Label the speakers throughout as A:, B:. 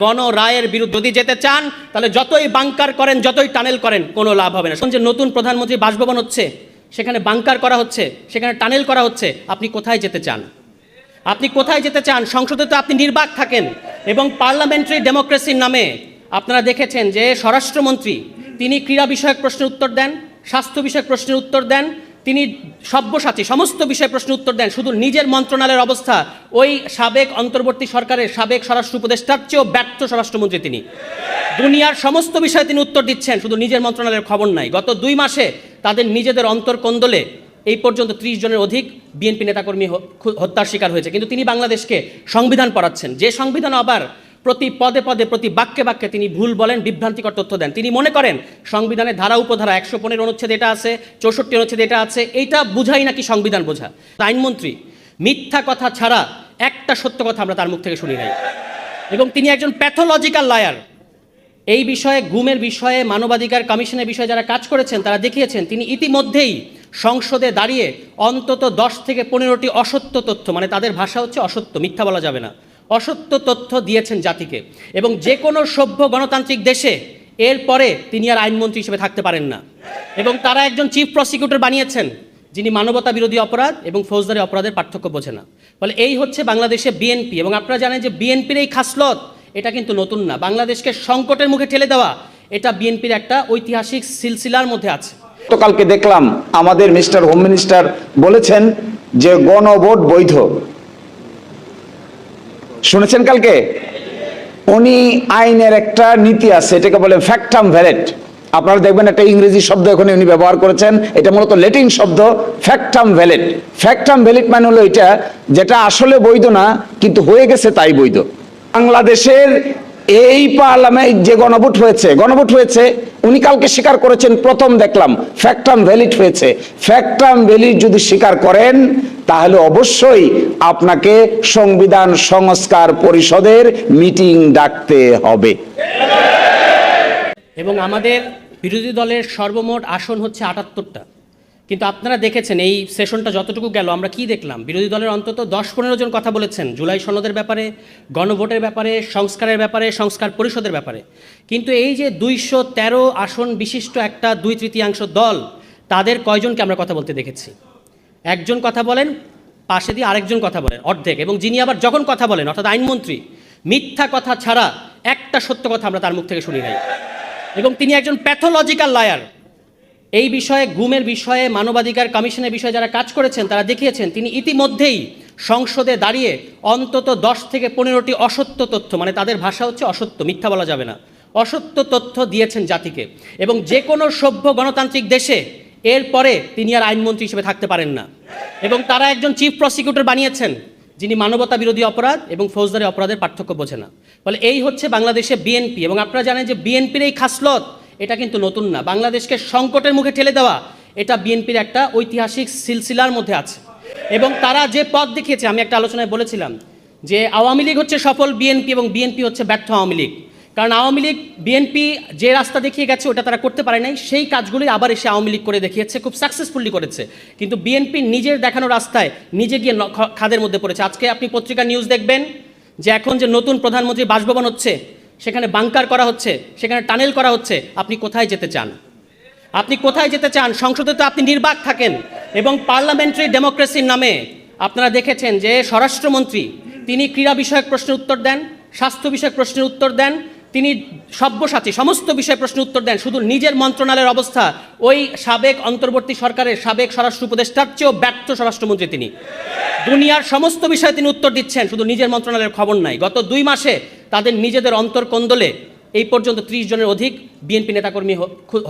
A: গণ রায়ের বিরুদ্ধে যদি যেতে চান তাহলে যতই বাংকার করেন, যতই টানেল করেন, কোনো লাভ হবে না। যে নতুন প্রধানমন্ত্রী বাসভবন হচ্ছে, সেখানে বাংকার করা হচ্ছে, সেখানে টানেল করা হচ্ছে, আপনি কোথায় যেতে চান? আপনি কোথায় যেতে চান? সংসদে তো আপনি নির্বাক থাকেন এবং পার্লামেন্টারি ডেমোক্রেসির নামে আপনারা দেখেছেন যে স্বরাষ্ট্রমন্ত্রী তিনি ক্রীড়া বিষয়ক প্রশ্নের উত্তর দেন, স্বাস্থ্য বিষয়ক প্রশ্নের উত্তর দেন, তিনি সব্যসাচী সমস্ত বিষয়ে প্রশ্ন উত্তর দেন। শুধু নিজের মন্ত্রণালয়ের অবস্থা ওই সাবেক অন্তর্বর্তী সরকারের সাবেক স্বরাষ্ট্র উপদেষ্টার চেয়েও ব্যর্থ স্বরাষ্ট্রমন্ত্রী তিনি। দুনিয়ার সমস্ত বিষয়ে তিনি উত্তর দিচ্ছেন, শুধু নিজের মন্ত্রণালয়ের খবর নাই। গত 2 মাসে তাদের নিজেদের অন্তর্কোন্দলে এই পর্যন্ত 30 জনের অধিক বিএনপি নেতাকর্মী হত্যার শিকার হয়েছে, কিন্তু তিনি বাংলাদেশকে সংবিধান পড়াচ্ছেন, যে সংবিধান আবার প্রতি পদে পদে প্রতি বাক্যে বাক্যে তিনি ভুল বলেন, বিভ্রান্তিকর তথ্য দেন। তিনি মনে করেন সংবিধানের ধারা উপধারা 115 অনুচ্ছেদ এটা আছে, 64 অনুচ্ছেদ এটা আছে, এইটা বুঝাই নাকি সংবিধান বোঝা। আইনমন্ত্রী মিথ্যা কথা ছাড়া একটা সত্য কথা আমরা তার মুখ থেকে শুনি নাই, এবং তিনি একজন প্যাথোলজিক্যাল লায়ার। এই বিষয়ে, গুমের বিষয়ে, মানবাধিকার কমিশনের বিষয়ে যারা কাজ করেছেন তারা দেখিয়েছেন তিনি ইতিমধ্যেই সংসদে দাঁড়িয়ে অন্তত 10 থেকে 15টি অসত্য তথ্য, মানে তাদের ভাষা হচ্ছে অসত্য, মিথ্যা বলা যাবে না, অসত্য তথ্য দিয়েছেন জাতিকে। এবং যে কোনো সভ্য গণতান্ত্রিক দেশে এরপরে তিনি আর আইনমন্ত্রী হিসেবে থাকতে পারেন না। এবং তারা একজন চিফ প্রসিকিউটর বানিয়েছেন যিনি মানবতা বিরোধী অপরাধ এবং ফৌজদারি অপরাধের পার্থক্য বোঝে না। ফলে এই হচ্ছে বাংলাদেশে বিএনপি। এবং আপনারা জানেন যে বিএনপির এই খাসলত এটা কিন্তু নতুন না। বাংলাদেশকে সংকটের মুখে ঠেলে দেওয়া এটা বিএনপির একটা ঐতিহাসিক সিলসিলার মধ্যে আছে।
B: গতকালকে দেখলাম আমাদের মিস্টার হোম মিনিস্টার বলেছেন যে গণভোট বৈধ। শুনেছেন কালকে? উনি আইনের একটা নীতি আছে, এটাকে বলে ফ্যাক্টাম ভ্যালিড। আপনারা দেখবেন একটা ইংরেজি শব্দ এখানে উনি ব্যবহার করেছেন, এটা মূলত ল্যাটিন শব্দ ফ্যাক্টাম ভ্যালিড। ফ্যাক্টাম ভ্যালিড মানে হলো এটা যেটা আসলে বৈধ না কিন্তু হয়ে গেছে তাই বৈধ। বাংলাদেশের এই পার্লামেন্ট যে গণভোট হয়েছে উনি কালকে স্বীকার করেছেন, প্রথম দেখলাম ফ্যাক্টাম ভ্যালিড হয়েছে। ফ্যাক্টাম ভ্যালিড যদি স্বীকার করেন তাহলে অবশ্যই আপনাকে সংবিধান সংস্কার পরিষদের মিটিং ডাকতে হবে।
A: এবং আমাদের বিরোধী দলের সর্বমোট আসন হচ্ছে 78টা, কিন্তু আপনারা দেখেছেন এই সেশনটা যতটুকু গেল আমরা কি দেখলাম? বিরোধী দলের অন্তত 10-15 জন কথা বলেছেন জুলাই সনদের ব্যাপারে, গণভোটের ব্যাপারে, সংস্কারের ব্যাপারে, সংস্কার পরিষদের ব্যাপারে। কিন্তু এই যে 213 আসন বিশিষ্ট একটা 2/3 দল, তাদের কয়জনকে আমরা কথা বলতে দেখেছি? একজন কথা বলেন, পাশে দিয়ে আরেকজন কথা বলেন, অর্ধেক। এবং যিনি আবার যখন কথা বলেন, অর্থাৎ আইনমন্ত্রী, মিথ্যা কথা ছাড়া একটা সত্য কথা আমরা তার মুখ থেকে শুনি নাই। এবং তিনি একজন প্যাথোলজিক্যাল লায়ার। এই বিষয়ে, গুমের বিষয়ে, মানবাধিকার কমিশনের বিষয়ে যারা কাজ করেছেন তারা দেখিয়েছেন তিনি ইতিমধ্যেই সংসদে দাঁড়িয়ে অন্তত 10 থেকে 15টি অসত্য তথ্য, মানে তাদের ভাষা হচ্ছে অসত্য, মিথ্যা বলা যাবে না, অসত্য তথ্য দিয়েছেন জাতিকে। এবং যে কোনো সভ্য গণতান্ত্রিক দেশে এরপরে তিনি আর আইনমন্ত্রী হিসেবে থাকতে পারেন না। এবং তারা একজন চিফ প্রসিকিউটর বানিয়েছেন যিনি মানবতা বিরোধী অপরাধ এবং ফৌজদারি অপরাধের পার্থক্য বোঝে না। ফলে এই হচ্ছে বাংলাদেশে বিএনপি। এবং আপনারা জানেন যে বিএনপির এই খাসলত এটা কিন্তু নতুন না। বাংলাদেশকে সংকটের মুখে ঠেলে দেওয়া এটা বিএনপির একটা ঐতিহাসিক সিলসিলার মধ্যে আছে। এবং তারা যে পথ দেখিয়েছে, আমি একটা আলোচনায় বলেছিলাম যে আওয়ামী লীগ হচ্ছে সফল বিএনপি এবং বিএনপি হচ্ছে ব্যর্থ আওয়ামী লীগ। কারণ আওয়ামী লীগ বিএনপি যে রাস্তা দেখিয়ে গেছে ওটা তারা করতে পারে নাই, সেই কাজগুলি আবার এসে আওয়ামী লীগ করে দেখিয়েছে, খুব সাকসেসফুলি করেছে। কিন্তু বিএনপি নিজের দেখানো রাস্তায় নিজে গিয়ে খাদের মধ্যে পড়েছে। আজকে আপনি পত্রিকার নিউজ দেখবেন যে এখন যে নতুন প্রধানমন্ত্রী বাসভবন হচ্ছে, সেখানে বাংকার করা হচ্ছে, সেখানে টানেল করা হচ্ছে, আপনি কোথায় যেতে চান? আপনি কোথায় যেতে চান? সংসদে তো আপনি নির্বাক থাকেন এবং পার্লামেন্টারি ডেমোক্রেসির নামে আপনারা দেখেছেন যে স্বরাষ্ট্রমন্ত্রী তিনি ক্রীড়া বিষয়ক প্রশ্নের উত্তর দেন, স্বাস্থ্য বিষয়ক প্রশ্নের উত্তর দেন, তিনি সব্যসাচী সমস্ত বিষয়ে প্রশ্নের উত্তর দেন। শুধু নিজের মন্ত্রণালয়ের অবস্থা ওই সাবেক অন্তর্বর্তী সরকারের সাবেক স্বরাষ্ট্র উপদেষ্টার চেয়েও ব্যর্থ স্বরাষ্ট্রমন্ত্রী তিনি। দুনিয়ার সমস্ত বিষয়ে তিনি উত্তর দিচ্ছেন, শুধু নিজের মন্ত্রণালয়ের খবর নাই। গত 2 মাসে তাদের নিজেদের অন্তর্কোন্দলে এই পর্যন্ত 30 জনের অধিক বিএনপি নেতাকর্মী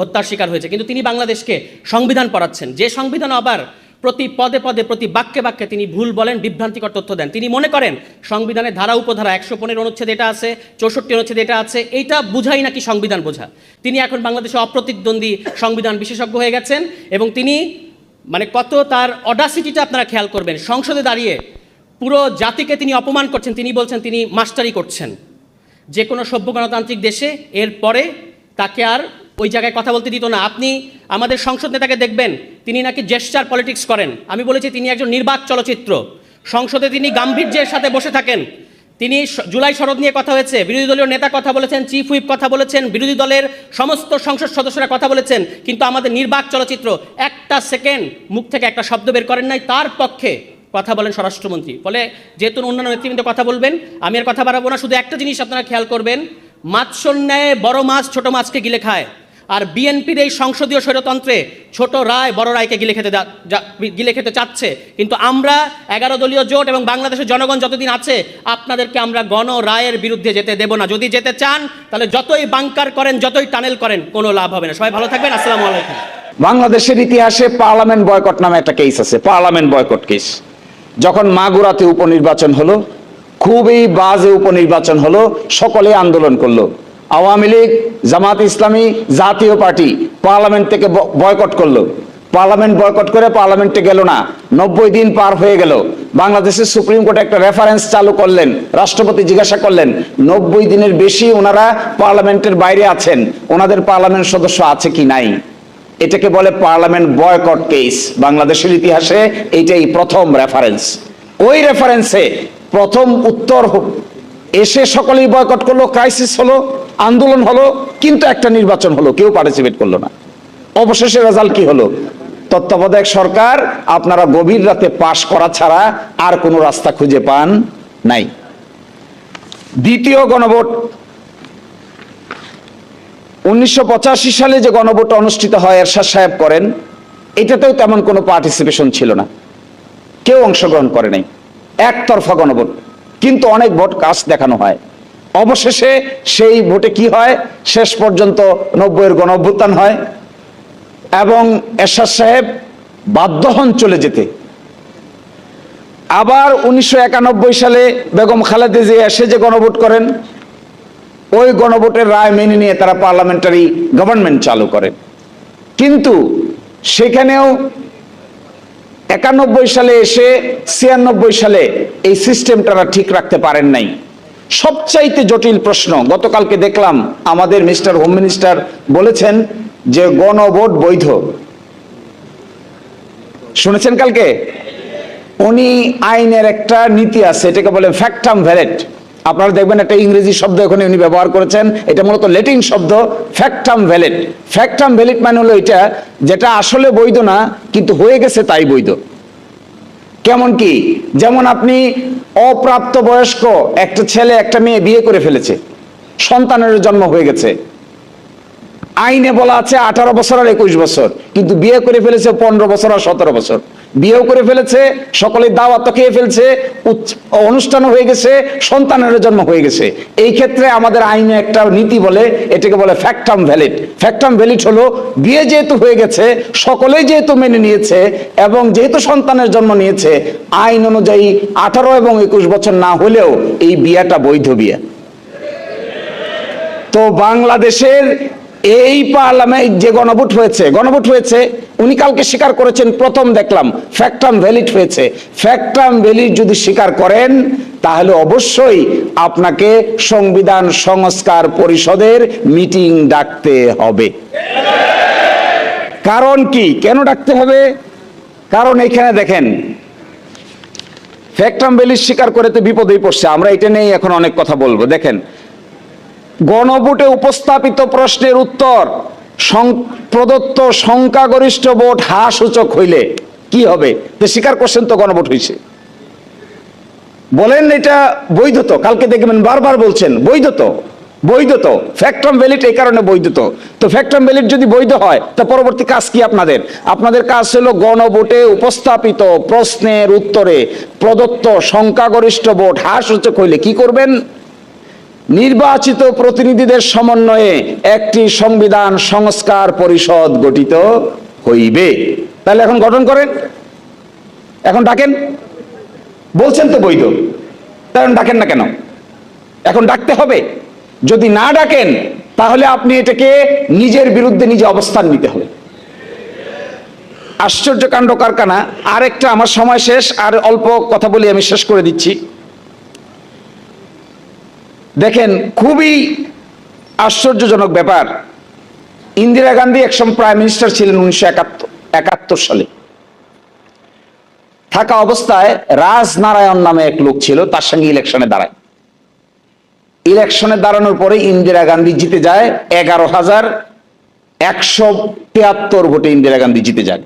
A: হত্যার শিকার হয়েছে, কিন্তু তিনি বাংলাদেশকে সংবিধান পড়াচ্ছেন, যে সংবিধান আবার প্রতি পদে পদে প্রতি বাক্যে বাক্যে তিনি ভুল বলেন, বিভ্রান্তিকর তথ্য দেন। তিনি মনে করেন সংবিধানের ধারা উপধারা 115 অনুচ্ছেদ এটা আছে, 64 অনুচ্ছেদ এটা আছে, এইটা বুঝাই নাকি সংবিধান বোঝা। তিনি এখন বাংলাদেশে অপ্রতিদ্বন্দ্বী সংবিধান বিশেষজ্ঞ হয়ে গেছেন। এবং তিনি মানে কত তার অডাসিটিটা আপনারা খেয়াল করবেন, সংসদে দাঁড়িয়ে পুরো জাতিকে তিনি অপমান করছেন। তিনি বলছেন তিনি মাস্টারি করছেন। যে কোনো সভ্য গণতান্ত্রিক দেশে এরপরে তাকে আর ওই জায়গায় কথা বলতে দিত না। আপনি আমাদের সংসদ নেতাকে দেখবেন তিনি নাকি জেস্চার পলিটিক্স করেন। আমি বলেছি তিনি একজন নির্বাক চলচ্চিত্র। সংসদে তিনি গাম্ভীর্যের সাথে বসে থাকেন, তিনি জুলাই সনদ নিয়ে কথা হয়েছে, বিরোধী দলীয় নেতা কথা বলেছেন, চিফ হুইপ কথা বলেছেন, বিরোধী দলের সমস্ত সংসদ সদস্যরা কথা বলেছেন, কিন্তু আমাদের নির্বাক চলচ্চিত্র একটা সেকেন্ড মুখ থেকে একটা শব্দ বের করেন নাই তার পক্ষে কথা বলেন স্বরাষ্ট্রমন্ত্রী। ফলে যেহেতু অন্যান্য নেতৃবৃন্দ কথা বলবেন, আমি আর কথা বাড়াবো না, শুধু একটা জিনিস আপনারা খেয়াল করবেন, মাছর ন্যায় বড় মাছ ছোট মাছকে গিলে খায়, আর বিএনপির এই সংসদীয় স্বৈরতন্ত্রে ছোট রায় বড় রায়কে গিলে খেতে চাচ্ছে। কিন্তু আমরা 11 দলীয় জোট এবং বাংলাদেশের জনগণ যতদিন আছে আপনাদেরকে আমরা গণ রায়ের বিরুদ্ধে যেতে দেব না। যদি যেতে চান তাহলে যতই বাংকার করেন, যতই টানেল করেন, কোনো লাভ হবে না। সবাই ভালো থাকবেন, আসসালামু আলাইকুম।
B: বাংলাদেশের ইতিহাসে পার্লামেন্ট বয়কট নামে একটা কেস আছে, পার্লামেন্ট বয়কট কেস। যখন মাগুরাতে উপনির্বাচন হলো, খুবই বাজে উপনির্বাচন হলো, সকলে আন্দোলন করলো। আওয়ামী লীগ, জামাত ইসলামী, জাতীয় পার্টি পার্লামেন্ট থেকে বয়কট করলো। পার্লামেন্ট বয়কট করে পার্লামেন্টে গেল না, 90 দিন পার হয়ে গেল। বাংলাদেশের সুপ্রিম কোর্ট একটা রেফারেন্স চালু করলেন, রাষ্ট্রপতি জিজ্ঞাসা করলেন 90 দিনের বেশি ওনারা পার্লামেন্টের বাইরে আছেন, ওনাদের পার্লামেন্ট সদস্য আছে কি নাই। এটাকে বলে পার্লামেন্ট বয়কট কেস। বাংলাদেশের ইতিহাসে এইটাই প্রথম রেফারেন্স। ওই রেফারেন্সে প্রথম উত্তর এসে সকলেই বয়কট করলো, ক্রাইসিস হলো, আন্দোলন হলো, কিন্তু একটা নির্বাচন হলো, কেউ পার্টিসিপেট করলো না। অবশেষে রেজাল্ট কি হলো? তত্ত্বাবধায়ক সরকার আপনারা গভীর রাতে পাশ করা ছাড়া আর কোনো রাস্তা খুঁজে পান নাই। দ্বিতীয় গণভোট 1985 সালে যে গণভোট অনুষ্ঠিত হয়, এরশাদ সাহেব করেন, এটাতেও তেমন কোনো পার্টিসিপেশন ছিল না, কেউ অংশগ্রহণ করে নাই, একতরফা গণভোট, কিন্তু অনেক ভোট কাস্ট দেখানো হয়। অবশেষে সেই ভোটে কি হয়? শেষ পর্যন্ত 90-এর গণঅভ্যুত্থান হয় এবং এরশাদ সাহেব বাধ্য হন চলে যেতে। আবার 1991 সালে বেগম খালেদা জিয়া এসে যে গণভোট করেন, ওই গণভোটের রায় মেনে নিয়ে তারা পার্লামেন্টারি গভর্নমেন্ট চালু করেন। কিন্তু সেখানেও 91 সালে এসে 96 সালে এই সিস্টেমটা ঠিক রাখতে পারেন নাই। সবচাইতে জটিল প্রশ্ন, গতকালকে দেখলাম আমাদের মিস্টার হোম মিনিস্টার বলেছেন যে গণভোট বৈধ। শুনেছেন কালকে? উনি আইনের একটা নীতি আছে, এটাকে বলে ফ্যাক্টাম ভ্যালেট। আপনারা দেখবেন একটা ইংরেজি শব্দ এখানে উনি ব্যবহার করেছেন, এটা মূলত ল্যাটিন শব্দ, ফ্যাক্টাম ভ্যালেট। ফ্যাক্টাম ভ্যালেট মানে হলো এটা যেটা আসলে বৈধ না কিন্তু হয়ে গেছে তাই বৈধ। কেমন কি? যেমন আপনি অপ্রাপ্ত বয়স্ক একটা ছেলে একটা মেয়ে বিয়ে করে ফেলেছে, সন্তানের জন্ম হয়ে গেছে, আইনে বলা আছে 18 বছর আর 21 বছর, কিন্তু বিয়ে করে ফেলেছে 15 বছর আর 17 বছর। বিয়েও করে ফেলেছে, সকলে দাওয়াত খেয়ে ফেলছে, অনুষ্ঠানও হয়ে গেছে, সন্তানের জন্ম হয়ে গেছে। এই ক্ষেত্রে আমাদের আইনে একটা নীতি বলে, এটাকে বলে ফ্যাক্টাম ভ্যালিড। ফ্যাক্টাম ভ্যালিড হলো বিয়ে যেহেতু হয়ে গেছে, সকলেই যেহেতু মেনে নিয়েছে এবং যেহেতু সন্তানের জন্ম নিয়েছে, আইন অনুযায়ী 18 এবং 21 বছর না হলেও এই বিয়েটা বৈধ বিয়ে। তো বাংলাদেশের এই পার্লামেন্ট যে গণভোট হয়েছে, উনি কালকে স্বীকার করেছেন, প্রথম দেখলাম ফ্যাক্টাম ভ্যালিড হয়েছে। ফ্যাক্টাম ভ্যালিড যদি স্বীকার করেন তাহলে অবশ্যই আপনাকে সংবিধান সংস্কার পরিষদের মিটিং ডাকতে হবে। কারণ কি, কেন ডাকতে হবে? কারণ এখানে দেখেন, ফ্যাক্টাম ভ্যালিড স্বীকার করে তো বিপদেই পড়ছে। আমরা এটা নিয়ে এখন অনেক কথা বলবো। দেখেন, গণভোটে উপস্থাপিত প্রশ্নের উত্তর প্রদত্ত সংখ্যাগরিষ্ঠ ভোট হ্রাস সূচক হইলে কি হবে? তো স্বীকার করছেন তো গণভোট হয়েছে, বলেন এটা বৈধ তো। কালকে দেখবেন বারবার বলছেন বৈধ তো ফ্যাক্টাম ভ্যালিড, এই কারণে বৈধ তো ফ্যাক্টাম ভ্যালিড যদি বৈধ হয় তা পরবর্তী কাজ কি আপনাদের কাজ হলো গণভোটে উপস্থাপিত প্রশ্নের উত্তরে প্রদত্ত সংখ্যাগরিষ্ঠ ভোট হ্রাস সূচক হইলে কি করবেন? নির্বাচিত প্রতিনিধিদের সমন্বয়ে একটি সংবিধান সংস্কার পরিষদ গঠিত হইবে। তাহলে এখন গঠন করেন, এখন ডাকেন। বলছেন তো বৈধ, তখন ডাকেন না কেন? এখন ডাকতে হবে। যদি না ডাকেন তাহলে আপনি এটাকে নিজের বিরুদ্ধে নিজে অবস্থান নিতে হবে। আশ্চর্য কাণ্ড কারখানা। আরেকটা, আমার সময় শেষ, আর অল্প কথা বলি, আমি শেষ করে দিচ্ছি। দেখেন, খুবই আশ্চর্যজনক ব্যাপার। ইন্দিরা গান্ধী একসময় প্রাইম মিনিস্টার ছিলেন 1971 সালে। থাকা অবস্থায় রাজনারায়ণ নামে এক লোক ছিল, তার সঙ্গে ইলেকশনে দাঁড়ায়। ইলেকশনে দাঁড়ানোর পরে ইন্দিরা গান্ধী জিতে যায় 11,173 ভোটে ইন্দিরা গান্ধী জিতে যান।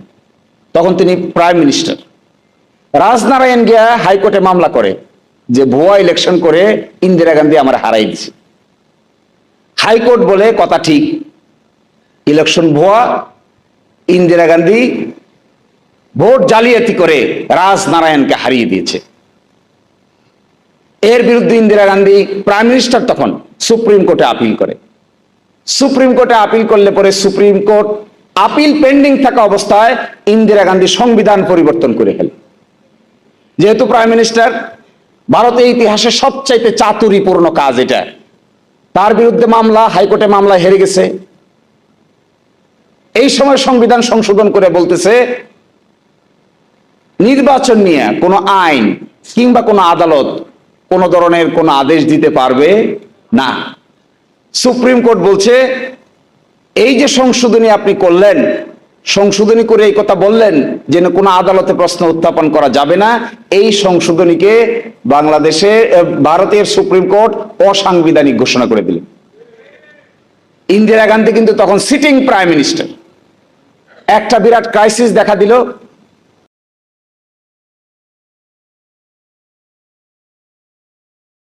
B: তখন তিনি প্রাইম মিনিস্টার। রাজনারায়ণ গিয়া হাইকোর্টে মামলা করে যে ভুয়া ইলেকশন করে ইন্দিরা গান্ধী আমার হারাই দিছে। হাইকোর্ট বলে কথা ঠিক, ইলেকশন ভুয়া, ইন্দিরা গান্ধী ভোট জালিয়াতি করে রাজনারায়ণকে হারিয়ে দিয়েছে। এর বিরুদ্ধে ইন্দিরা গান্ধী প্রাইম মিনিস্টার তখন সুপ্রিম কোর্টে আপিল করে। সুপ্রিম কোর্টে আপিল করলে পরে সুপ্রিম কোর্ট আপিল পেন্ডিং থাকা অবস্থায় ইন্দিরা গান্ধী সংবিধান পরিবর্তন করে ফেলে। যেহেতু প্রাইম মিনিস্টার, ভারতের ইতিহাসে সবচাইতে চাতুরীপূর্ণ কাজ এটা, তার বিরুদ্ধে মামলা, হাইকোর্টে মামলা হেরে গেছে। এই সময় সংবিধান সংশোধন করে বলতেছে নির্বাচন নিয়ে কোনো আইন কিংবা কোনো আদালত কোন ধরনের কোনো আদেশ দিতে পারবে না। সুপ্রিম কোর্ট বলছে এই যে সংশোধনী আপনি করলেন, সংশোধনী করে এই কথা বললেন যে কোনো আদালতে প্রশ্ন উত্থাপন করা যাবে না, এই সংশোধনীকে ভারতের সুপ্রিম কোর্ট অসাংবিধানিক ঘোষণা করে দিলেন। ইন্দিরা গান্ধী কিন্তু তখন সিটিং প্রাইম মিনিস্টার। একটা বিরাট ক্রাইসিস দেখা দিল।